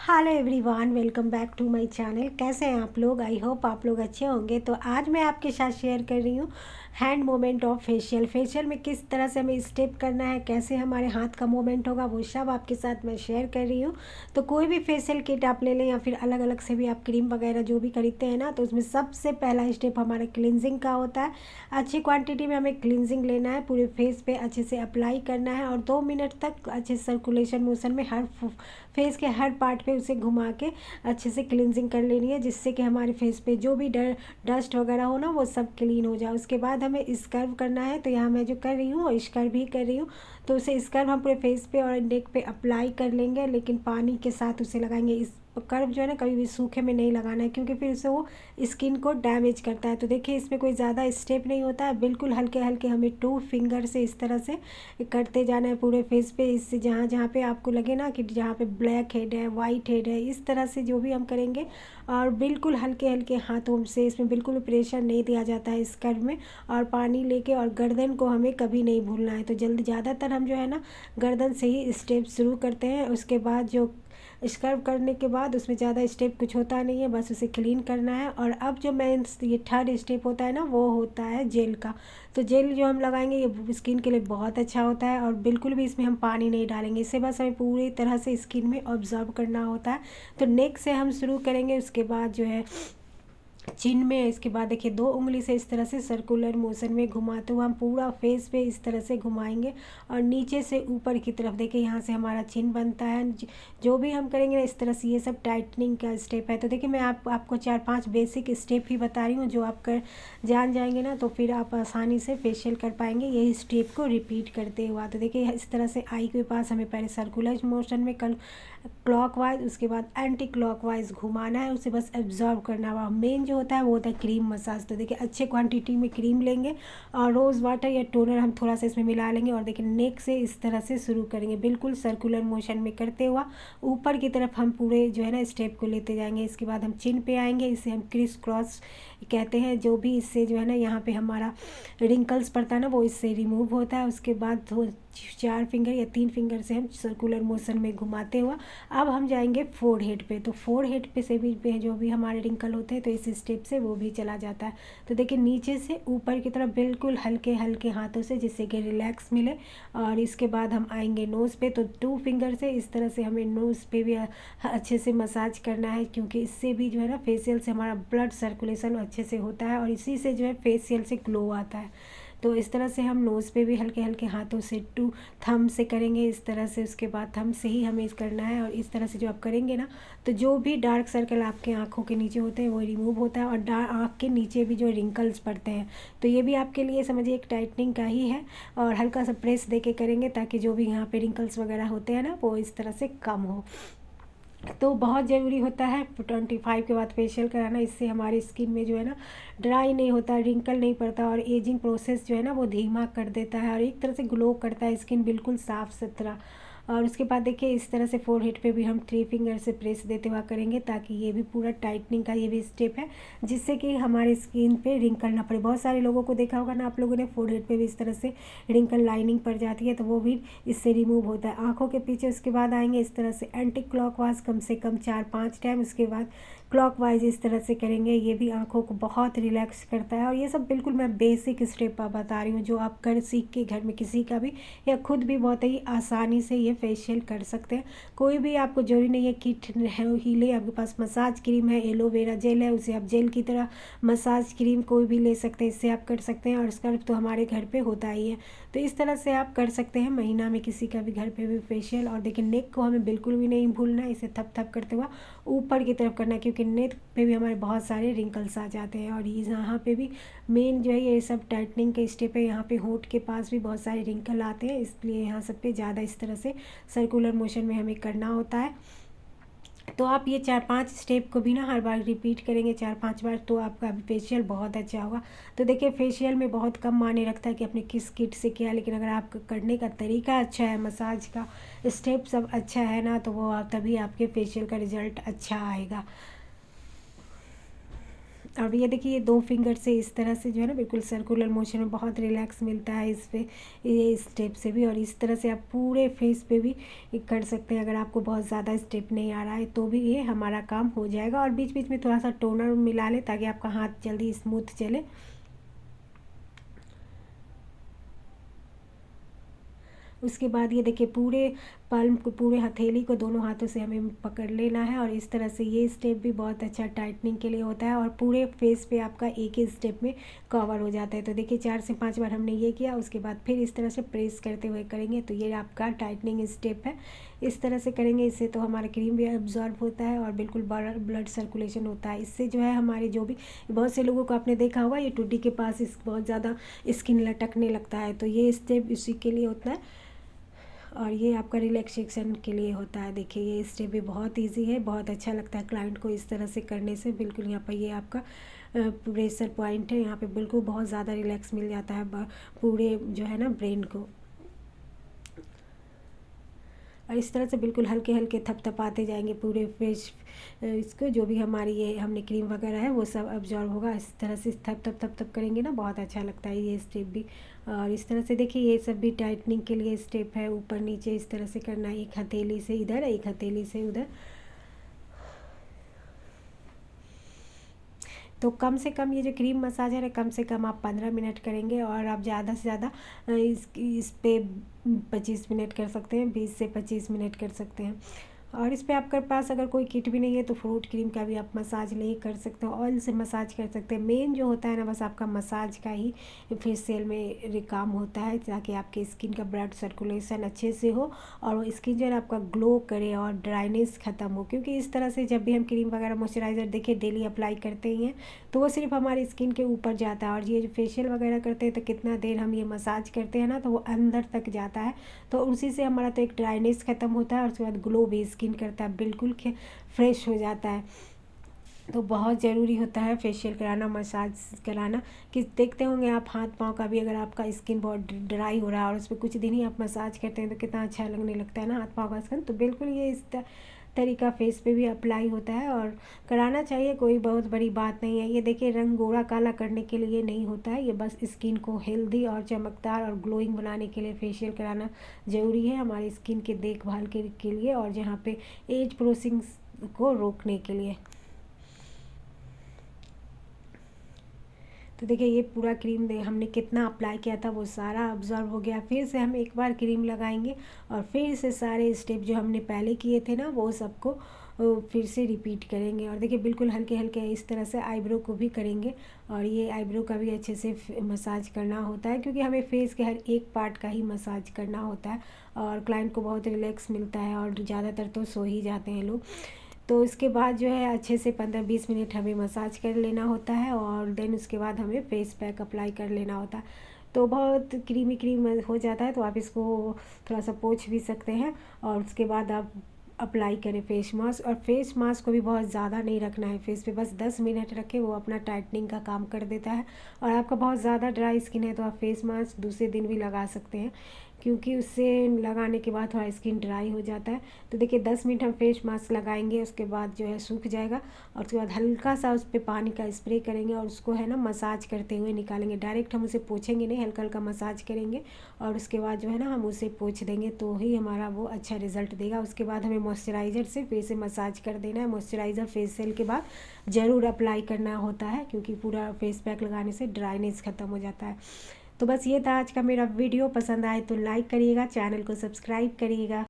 Hello everyone, welcome back to my channel. कैसे हैं आप लोग? आई होप आप लोग अच्छे होंगे। तो आज मैं आपके साथ शेयर कर रही हूँ हैंड मूवमेंट ऑफ फेशियल में किस तरह से हमें स्टेप करना है, कैसे हमारे हाथ का मूवमेंट होगा, वो सब आपके साथ मैं शेयर कर रही हूँ। तो कोई भी फेशियल किट आप ले लें या फिर अलग अलग से भी आप क्रीम वगैरह जो भी खरीदते हैं ना, तो उसमें सबसे पहला स्टेप हमारा क्लिनजिंग का होता है। अच्छी क्वान्टिटी में हमें क्लिनजिंग लेना है, पूरे फेस पे अच्छे से अप्लाई करना है और 2 मिनट तक अच्छे सर्कुलेशन मोशन में हर फेस के हर पार्ट पे उसे घुमा के अच्छे से क्लिनजिंग कर लेनी है, जिससे कि हमारे फेस पे जो भी डस्ट वगैरह हो ना, वो सब क्लीन हो जाए। उसके बाद हमें स्क्रब करना है। तो यहाँ मैं जो कर रही हूँ वो स्क्रब ही कर रही हूँ। तो उसे स्क्रब हम पूरे फेस पे और नेक पे अप्लाई कर लेंगे, लेकिन पानी के साथ उसे लगाएंगे। इस कर्व जो है ना, कभी भी सूखे में नहीं लगाना है, क्योंकि फिर उसे वो स्किन को डैमेज करता है। तो देखिए, इसमें कोई ज़्यादा स्टेप नहीं होता है, बिल्कुल हल्के हल्के हमें 2 फिंगर से इस तरह से करते जाना है पूरे फेस पे। इससे जहाँ जहाँ पे आपको लगे ना कि जहाँ पे ब्लैक हेड है, वाइट हेड है, इस तरह से जो भी हम करेंगे। और बिल्कुल हल्के हल्के हाथों से, इसमें बिल्कुल प्रेशर नहीं दिया जाता है इस कर्व में। और पानी लेके और गर्दन को हमें कभी नहीं भूलना है। तो जल्दी ज़्यादातर हम जो है ना, गर्दन से ही स्टेप शुरू करते हैं। उसके बाद जो स्क्रब करने के बाद उसमें ज़्यादा स्टेप कुछ होता नहीं है, बस उसे क्लीन करना है। और अब जो मेन ये थर्ड स्टेप होता है ना, वो होता है जेल का। तो जेल जो हम लगाएंगे ये स्किन के लिए बहुत अच्छा होता है, और बिल्कुल भी इसमें हम पानी नहीं डालेंगे। इससे बस हमें पूरी तरह से स्किन में ऑब्जर्व करना होता है। तो नेक से हम शुरू करेंगे, उसके बाद जो है चिन में। इसके बाद देखिए 2 उंगली से इस तरह से सर्कुलर मोशन में घुमाते हुए हम पूरा फेस पे इस तरह से घुमाएंगे। और नीचे से ऊपर की तरफ देखिए, यहाँ से हमारा चिन बनता है। जो भी हम करेंगे ना इस तरह से, ये सब टाइटनिंग का स्टेप है। तो देखिए, मैं आपको 4-5 बेसिक स्टेप ही बता रही हूँ, जो आप कर जान जाएंगे ना, तो फिर आप आसानी से फेशियल कर पाएंगे यही स्टेप को रिपीट करते हुआ। तो देखिए, इस तरह से आई के पास हमें पहले सर्कुलर मोशन में क्लॉकवाइज, उसके बाद एंटी क्लॉकवाइज घुमाना है, उसे बस एब्जॉर्व करना हुआ। मेन जो होता है वो होता है क्रीम मसाज। तो देखिए, अच्छे क्वांटिटी में क्रीम लेंगे और रोज़ वाटर या टोनर हम थोड़ा सा इसमें मिला लेंगे। और देखिए, नेक से इस तरह से शुरू करेंगे, बिल्कुल सर्कुलर मोशन में करते हुआ ऊपर की तरफ हम पूरे जो है ना स्टेप को लेते जाएंगे। इसके बाद हम चिन पे आएंगे, इसे हम क्रिस क्रॉस कहते हैं। जो भी इससे जो है ना, यहाँ पे हमारा रिंकल्स पड़ता है ना, वो इससे रिमूव होता है। उसके बाद 4 फिंगर या 3 फिंगर से हम सर्कुलर मोशन में घुमाते हुआ अब हम जाएंगे फोर हेड पे। तो फोर हेड पे से भी पे जो भी हमारे रिंकल होते हैं, तो इस स्टेप से वो भी चला जाता है। तो देखिए, नीचे से ऊपर की तरफ बिल्कुल हल्के हल्के हाथों से, जिससे कि रिलैक्स मिले। और इसके बाद हम आएंगे नोज़ पे। तो 2 फिंगर से इस तरह से हमें नोज़ पे भी अच्छे से मसाज करना है, क्योंकि इससे भी जो है ना, फेशियल से हमारा ब्लड सर्कुलेशन अच्छे से होता है और इसी से जो है फेशियल से ग्लो आता है। तो इस तरह से हम नोज़ पे भी हल्के हल्के हाथों से थंब से करेंगे इस तरह से। उसके बाद थंब से ही हमें करना है। और इस तरह से जो आप करेंगे ना, तो जो भी डार्क सर्कल आपके आँखों के नीचे होते हैं वो रिमूव होता है। और आँख के नीचे भी जो रिंकल्स पड़ते हैं, तो ये भी आपके लिए समझिए एक टाइटनिंग का ही है। और हल्का सा प्रेस दे के करेंगे, ताकि जो भी यहाँ पे रिंकल्स वगैरह होते हैं ना, वो इस तरह से कम हो। तो बहुत ज़रूरी होता है 25 के बाद फेशियल कराना। इससे हमारी स्किन में जो है ना, ड्राई नहीं होता, रिंकल नहीं पड़ता, और एजिंग प्रोसेस जो है ना, वो धीमा कर देता है और एक तरह से ग्लो करता है स्किन, बिल्कुल साफ़ सुथरा। और उसके बाद देखिए, इस तरह से फोरहेड पे भी हम 3 फिंगर से प्रेस देते हुआ करेंगे, ताकि ये भी पूरा टाइटनिंग का ये भी स्टेप है, जिससे कि हमारे स्किन पे रिंकल ना पड़े। बहुत सारे लोगों को देखा होगा ना आप लोगों ने, फोरहेड पे भी इस तरह से रिंकल लाइनिंग पड़ जाती है, तो वो भी इससे रिमूव होता है आँखों के पीछे। उसके बाद आएंगे इस तरह से एंटी क्लॉकवाइज कम से कम 4-5 टाइम। उसके बाद क्लॉकवाइज इस तरह से करेंगे, ये भी आँखों को बहुत रिलैक्स करता है। और ये सब बिल्कुल मैं बेसिक स्टेप बता रही हूँ, जो आप कर सीख के घर में किसी का भी या खुद भी बहुत ही आसानी से ये फेशियल कर सकते हैं। कोई भी आपको जरूरी नहीं है किट ही ले, आपके पास मसाज क्रीम है, एलोवेरा जेल है, उसे आप जेल की तरह मसाज क्रीम कोई भी ले सकते हैं, इससे आप कर सकते हैं। और स्कर्फ तो हमारे घर पे होता ही है, तो इस तरह से आप कर सकते हैं महीना में किसी का भी घर पे भी फेशियल। और देखिए, नेक को हमें बिल्कुल भी नहीं भूलना है, इसे थप थप करते हुआ ऊपर की तरफ करना है, क्योंकि नेक पे भी हमारे बहुत सारे रिंकल्स आ जाते हैं। और यहाँ पे भी मेन जो है ये सब टाइटनिंग के स्टेप है। यहाँ पे होंठ के पास भी बहुत सारे रिंकल आते हैं, इसलिए यहाँ सब पे ज़्यादा इस तरह से सर्कुलर मोशन में हमें करना होता है। तो आप ये 4-5 स्टेप को भी ना हर बार रिपीट करेंगे 4-5 बार, तो आपका फेशियल बहुत अच्छा होगा। तो देखिए, फेशियल में बहुत कम मायने रखता है कि आपने किस किट से किया, लेकिन अगर आपका करने का तरीका अच्छा है, मसाज का स्टेप सब अच्छा है ना, तो वो तभी आपके फेशियल का रिजल्ट अच्छा आएगा। और ये देखिए ये 2 फिंगर से इस तरह से जो है ना बिल्कुल सर्कुलर मोशन में बहुत रिलैक्स मिलता है इस पे, ये स्टेप से भी। और इस तरह से आप पूरे फेस पे भी कर सकते हैं। अगर आपको बहुत ज़्यादा स्टेप नहीं आ रहा है तो भी ये हमारा काम हो जाएगा। और बीच बीच में थोड़ा सा टोनर मिला ले ताकि आपका हाथ जल्दी स्मूथ चले। उसके बाद ये देखिए पूरे पाल्म को, पूरे हथेली को दोनों हाथों से हमें पकड़ लेना है। और इस तरह से ये स्टेप भी बहुत अच्छा टाइटनिंग के लिए होता है और पूरे फेस पे आपका एक ही स्टेप में कवर हो जाता है। तो देखिए 4 से 5 बार हमने ये किया, उसके बाद फिर इस तरह से प्रेस करते हुए करेंगे तो ये आपका टाइटनिंग स्टेप है। इस तरह से करेंगे, इससे तो हमारा क्रीम भी एब्जॉर्ब होता है और बिल्कुल ब्लड सर्कुलेशन होता है। इससे जो है हमारे जो भी, बहुत से लोगों को आपने देखा होगा ये टुड्डी के पास बहुत ज़्यादा स्किन लटकने लगता है, तो ये स्टेप इसी के लिए होता है। और ये आपका रिलैक्सेशन के लिए होता है। देखिए ये स्टेप भी बहुत इजी है, बहुत अच्छा लगता है क्लाइंट को इस तरह से करने से। बिल्कुल यहाँ पर ये आपका प्रेशर पॉइंट है, यहाँ पे बिल्कुल बहुत ज़्यादा रिलैक्स मिल जाता है पूरे जो है ना ब्रेन को। और इस तरह से बिल्कुल हल्के हल्के थपथपाते जाएंगे पूरे फेस, इसको जो भी हमारी ये हमने क्रीम वगैरह है वो सब अब्जॉर्ब होगा। इस तरह से थप थप थप थप करेंगे ना, बहुत अच्छा लगता है ये स्टेप भी। और इस तरह से देखिए ये सब भी टाइटनिंग के लिए स्टेप है, ऊपर नीचे इस तरह से करना है, एक हथेली से इधर एक हथेली से उधर। तो कम से कम ये जो क्रीम मसाजर है कम से कम आप 15 मिनट करेंगे और आप ज़्यादा से ज़्यादा इस पे 25 मिनट कर सकते हैं, 20 से 25 मिनट कर सकते हैं। और इस पे आपके पास अगर कोई किट भी नहीं है तो फ्रूट क्रीम का भी आप मसाज नहीं कर सकते हो, ऑयल से मसाज कर सकते हैं। मेन जो होता है ना बस आपका मसाज का ही फेशियल में काम होता है, ताकि आपकी स्किन का ब्लड सर्कुलेशन अच्छे से हो और वो स्किन जो है आपका ग्लो करे और ड्राइनेस ख़त्म हो। क्योंकि इस तरह से जब भी हम क्रीम वगैरह मॉइस्चराइज़र देखिए डेली अप्लाई करते ही हैं तो वो सिर्फ हमारी स्किन के ऊपर जाता है, और ये जो फेशियल वगैरह करते हैं तो कितना देर हम ये मसाज करते हैं ना तो वो अंदर तक जाता है, तो उसी से हमारा तो एक ड्राइनेस ख़त्म होता है और उसके बाद ग्लो भी स्किन करता है, बिल्कुल फ्रेश हो जाता है। तो बहुत ज़रूरी होता है फेशियल कराना, मसाज कराना। कि देखते होंगे आप हाथ पाँव का भी, अगर आपका स्किन बहुत ड्राई हो रहा है और उस पर कुछ दिन ही आप मसाज करते हैं तो कितना अच्छा लगने लगता है ना हाथ पाँव का स्किन। तो बिल्कुल ये इस तरीका फेस पे भी अप्लाई होता है और कराना चाहिए, कोई बहुत बड़ी बात नहीं है। ये देखिए रंग गोरा काला करने के लिए नहीं होता है, ये बस स्किन को हेल्दी और चमकदार और ग्लोइंग बनाने के लिए फेशियल कराना ज़रूरी है, हमारी स्किन के देखभाल के लिए और जहाँ पे एज प्रोसेसिंग को रोकने के लिए। तो देखिए ये पूरा क्रीम हमने कितना अप्लाई किया था वो सारा अब्जॉर्ब हो गया। फिर से हम एक बार क्रीम लगाएंगे और फिर से सारे स्टेप जो हमने पहले किए थे ना वो सबको फिर से रिपीट करेंगे। और देखिए बिल्कुल हल्के हल्के इस तरह से आईब्रो को भी करेंगे, और ये आईब्रो का भी अच्छे से मसाज करना होता है क्योंकि हमें फेस के हर एक पार्ट का ही मसाज करना होता है और क्लाइंट को बहुत रिलैक्स मिलता है और ज़्यादातर तो सो ही जाते हैं लोग। तो इसके बाद जो है अच्छे से 15-20 मिनट हमें मसाज कर लेना होता है और देन उसके बाद हमें फेस पैक अप्लाई कर लेना होता है। तो बहुत क्रीमी क्रीम हो जाता है, तो आप इसको थोड़ा सा पोंछ भी सकते हैं और उसके बाद आप अप्लाई करें फेस मास्क। और फेस मास्क को भी बहुत ज़्यादा नहीं रखना है फेस पे, बस 10 मिनट रखें, वो अपना टाइटनिंग का काम कर देता है। और आपका बहुत ज़्यादा ड्राई स्किन है तो आप फेस मास्क दूसरे दिन भी लगा सकते हैं, क्योंकि उससे लगाने के बाद थोड़ा स्किन ड्राई हो जाता है। तो देखिए 10 मिनट हम फेस मास्क लगाएंगे, उसके बाद जो है सूख जाएगा और उसके बाद हल्का सा उस पर पानी का स्प्रे करेंगे और उसको है ना मसाज करते हुए निकालेंगे। डायरेक्ट हम उसे पोंछेंगे नहीं, हल्का हल्का मसाज करेंगे और उसके बाद जो है ना हम उसे पोंछ देंगे तो ही हमारा वो अच्छा रिजल्ट देगा। उसके बाद हमें मॉइस्चराइज़र से फेस मसाज कर देना है। मॉइस्चराइज़र फेशियल के बाद ज़रूर अप्लाई करना होता है क्योंकि पूरा फेस पैक लगाने से ड्राइनेस ख़त्म हो जाता है। तो बस ये था आज का मेरा वीडियो, पसंद आए तो लाइक करिएगा, चैनल को सब्सक्राइब करिएगा।